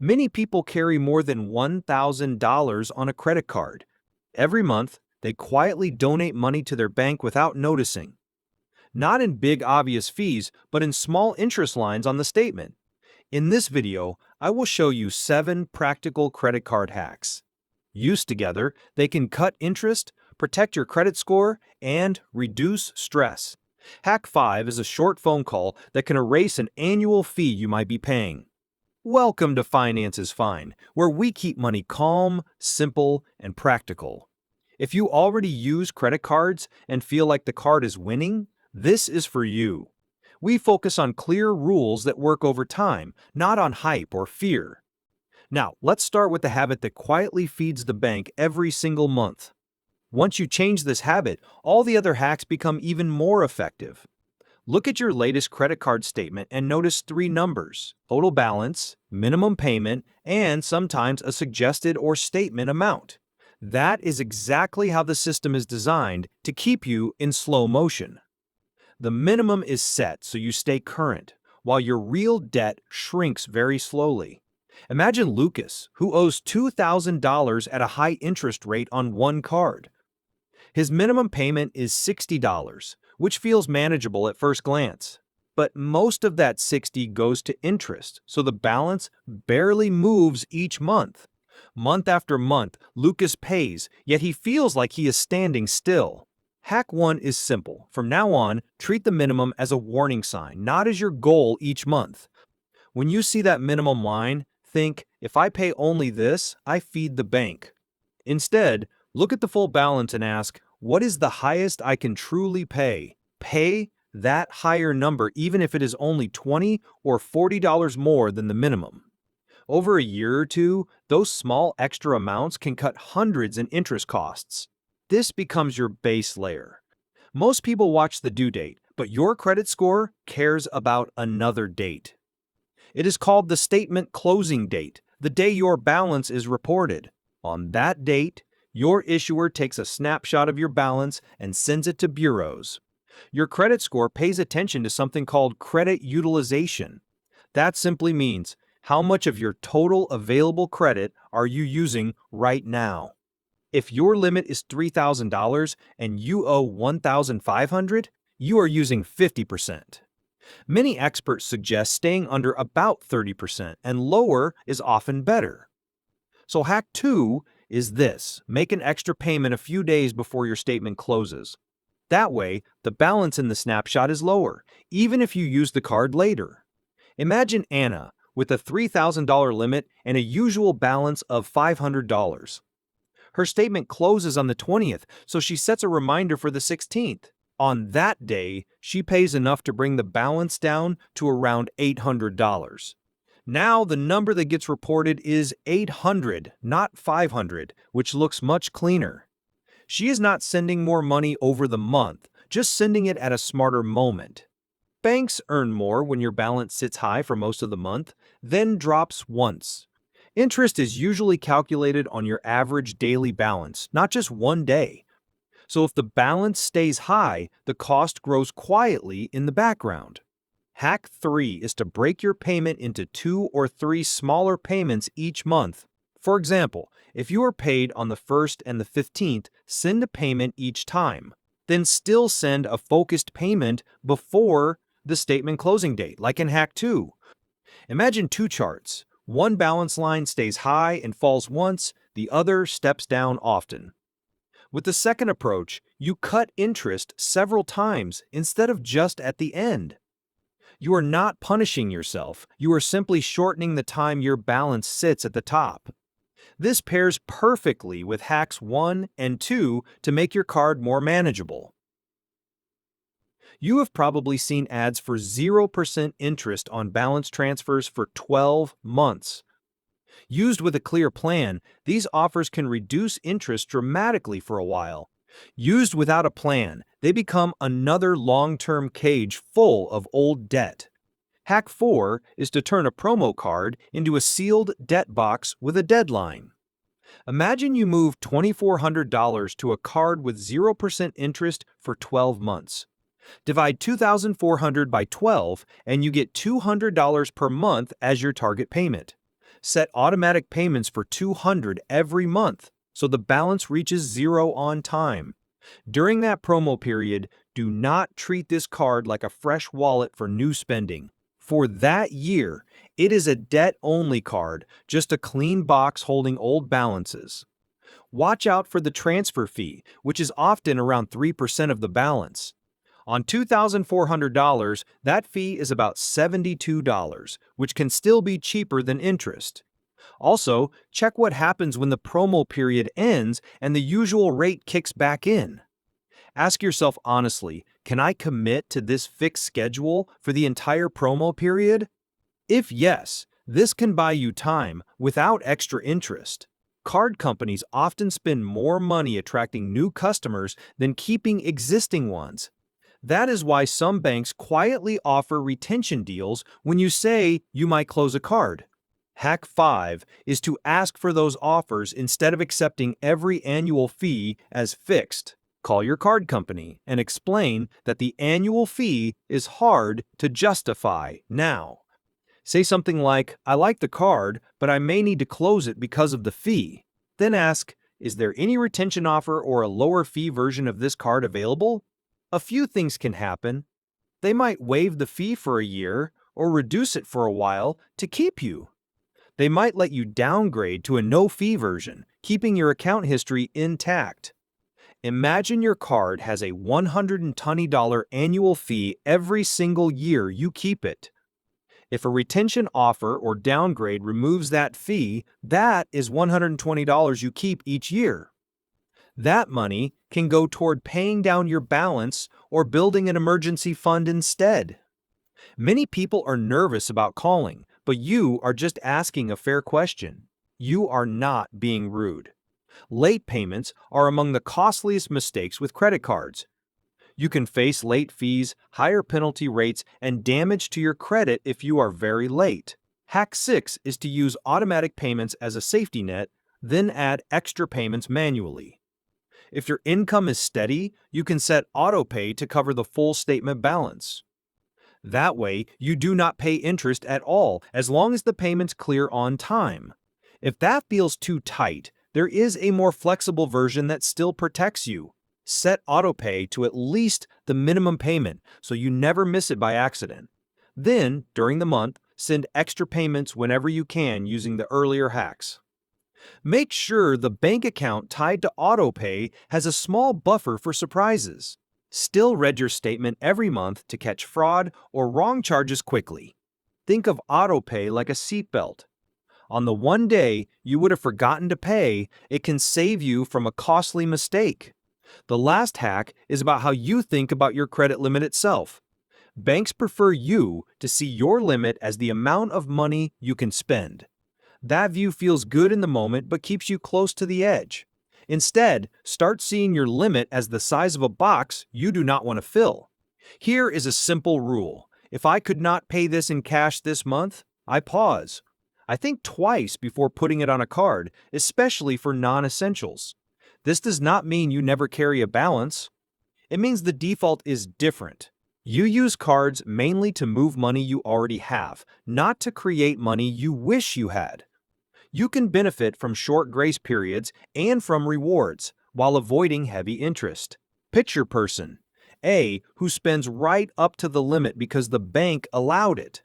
Many people carry more than $1,000 on a credit card. Every month, they quietly donate money to their bank without noticing. Not in big obvious fees, but in small interest lines on the statement. In this video, I will show you 7 practical credit card hacks. Used together, they can cut interest, protect your credit score, and reduce stress. Hack 5 is a short phone call that can erase an annual fee you might be paying. Welcome to Finance is Fine, where we keep money calm, simple, and practical. If you already use credit cards and feel like the card is winning, this is for you. We focus on clear rules that work over time, not on hype or fear. Now, let's start with the habit that quietly feeds the bank every single month. Once you change this habit, all the other hacks become even more effective. Look at your latest credit card statement and notice 3 numbers: total balance, minimum payment, and sometimes a suggested or statement amount. That is exactly how the system is designed to keep you in slow motion. The minimum is set so you stay current, while your real debt shrinks very slowly. Imagine Lucas, who owes $2,000 at a high interest rate on one card. His minimum payment is $60, which feels manageable at first glance. But most of that $60 goes to interest, so the balance barely moves each month. Month after month, Lucas pays, yet he feels like he is standing still. Hack 1 is simple. From now on, treat the minimum as a warning sign, not as your goal each month. When you see that minimum line, think, if I pay only this, I feed the bank. Instead, look at the full balance and ask, what is the highest I can truly pay? Pay that higher number even if it is only $20 or $40 more than the minimum. Over a year or two, those small extra amounts can cut hundreds in interest costs. This becomes your base layer. Most people watch the due date, but your credit score cares about another date. It is called the statement closing date, the day your balance is reported. On that date, your issuer takes a snapshot of your balance and sends it to bureaus. Your credit score pays attention to something called credit utilization. That simply means, how much of your total available credit are you using right now? If your limit is $3,000 and you owe $1,500, you are using 50%. Many experts suggest staying under about 30%, and lower is often better. So hack 2 is this: make an extra payment a few days before your statement closes. That way, the balance in the snapshot is lower, even if you use the card later. Imagine Anna with a $3,000 limit and a usual balance of $500. Her statement closes on the 20th, so she sets a reminder for the 16th. On that day, she pays enough to bring the balance down to around $800. Now the number that gets reported is $800, not $500, which looks much cleaner. She is not sending more money over the month, just sending it at a smarter moment. Banks earn more when your balance sits high for most of the month, then drops once. Interest is usually calculated on your average daily balance, not just one day. So if the balance stays high, the cost grows quietly in the background. Hack 3 is to break your payment into 2 or 3 smaller payments each month. For example, if you are paid on the 1st and the 15th, send a payment each time. Then still send a focused payment before the statement closing date, like in Hack 2. Imagine 2 charts. One balance line stays high and falls once, the other steps down often. With the second approach, you cut interest several times instead of just at the end. You are not punishing yourself, you are simply shortening the time your balance sits at the top. This pairs perfectly with hacks 1 and 2 to make your card more manageable. You have probably seen ads for 0% interest on balance transfers for 12 months. Used with a clear plan, these offers can reduce interest dramatically for a while. Used without a plan, they become another long-term cage full of old debt. Hack 4 is to turn a promo card into a sealed debt box with a deadline. Imagine you move $2,400 to a card with 0% interest for 12 months. Divide $2,400 by 12 and you get $200 per month as your target payment. Set automatic payments for $200 every month so the balance reaches zero on time. During that promo period, do not treat this card like a fresh wallet for new spending. For that year, it is a debt-only card, just a clean box holding old balances. Watch out for the transfer fee, which is often around 3% of the balance. On $2,400, that fee is about $72, which can still be cheaper than interest. Also, check what happens when the promo period ends and the usual rate kicks back in. Ask yourself honestly, can I commit to this fixed schedule for the entire promo period? If yes, this can buy you time without extra interest. Card companies often spend more money attracting new customers than keeping existing ones. That is why some banks quietly offer retention deals when you say you might close a card. Hack 5 is to ask for those offers instead of accepting every annual fee as fixed. Call your card company and explain that the annual fee is hard to justify now. Say something like, I like the card, but I may need to close it because of the fee. Then ask, is there any retention offer or a lower fee version of this card available? A few things can happen. They might waive the fee for a year or reduce it for a while to keep you. They might let you downgrade to a no-fee version, keeping your account history intact. Imagine your card has a $120 annual fee every single year you keep it. If a retention offer or downgrade removes that fee, that is $120 you keep each year. That money can go toward paying down your balance or building an emergency fund instead. Many people are nervous about calling, but you are just asking a fair question. You are not being rude. Late payments are among the costliest mistakes with credit cards. You can face late fees, higher penalty rates, and damage to your credit if you are very late. Hack 6 is to use automatic payments as a safety net, then add extra payments manually. If your income is steady, you can set autopay to cover the full statement balance. That way, you do not pay interest at all as long as the payments clear on time. If that feels too tight, there is a more flexible version that still protects you. Set autopay to at least the minimum payment so you never miss it by accident. Then, during the month, send extra payments whenever you can using the earlier hacks. Make sure the bank account tied to autopay has a small buffer for surprises. Still read your statement every month to catch fraud or wrong charges quickly. Think of autopay like a seatbelt. On the one day you would have forgotten to pay, it can save you from a costly mistake. The last hack is about how you think about your credit limit itself. Banks prefer you to see your limit as the amount of money you can spend. That view feels good in the moment but keeps you close to the edge. Instead, start seeing your limit as the size of a box you do not want to fill. Here is a simple rule. If I could not pay this in cash this month, I pause. I think twice before putting it on a card, especially for non-essentials. This does not mean you never carry a balance. It means the default is different. You use cards mainly to move money you already have, not to create money you wish you had. You can benefit from short grace periods and from rewards while avoiding heavy interest. Picture person A, who spends right up to the limit because the bank allowed it.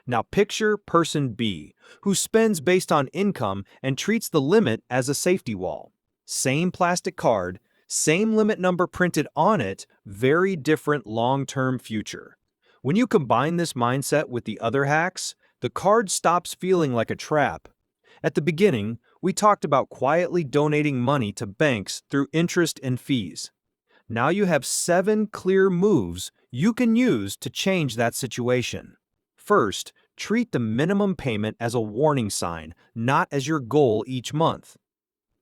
Now picture person B, who spends based on income and treats the limit as a safety wall. Same plastic card, same limit number printed on it, very different long-term future. When you combine this mindset with the other hacks, the card stops feeling like a trap. At the beginning, we talked about quietly donating money to banks through interest and fees. Now you have 7 clear moves you can use to change that situation. First, treat the minimum payment as a warning sign, not as your goal each month.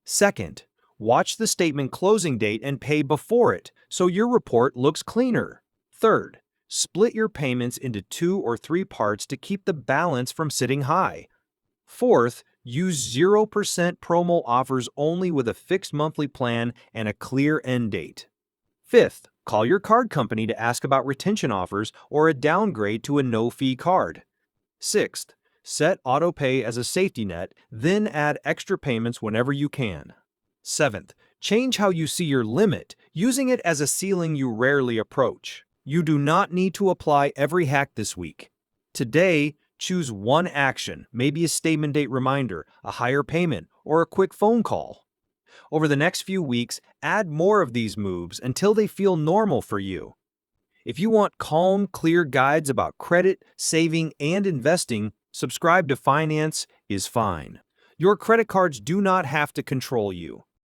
Second, watch the statement closing date and pay before it, so your report looks cleaner. Third, split your payments into 2 or 3 parts to keep the balance from sitting high. Fourth, use 0% promo offers only with a fixed monthly plan and a clear end date. Fifth, call your card company to ask about retention offers or a downgrade to a no-fee card. Sixth, Set autopay as a safety net, then add extra payments whenever you can. 7th, change how you see your limit, using it as a ceiling you rarely approach. You do not need to apply every hack this week. Today, choose one action, maybe a statement date reminder, a higher payment, or a quick phone call. Over the next few weeks, add more of these moves until they feel normal for you. If you want calm, clear guides about credit, saving, and investing, subscribe to Finance is Fine. Your credit cards do not have to control you.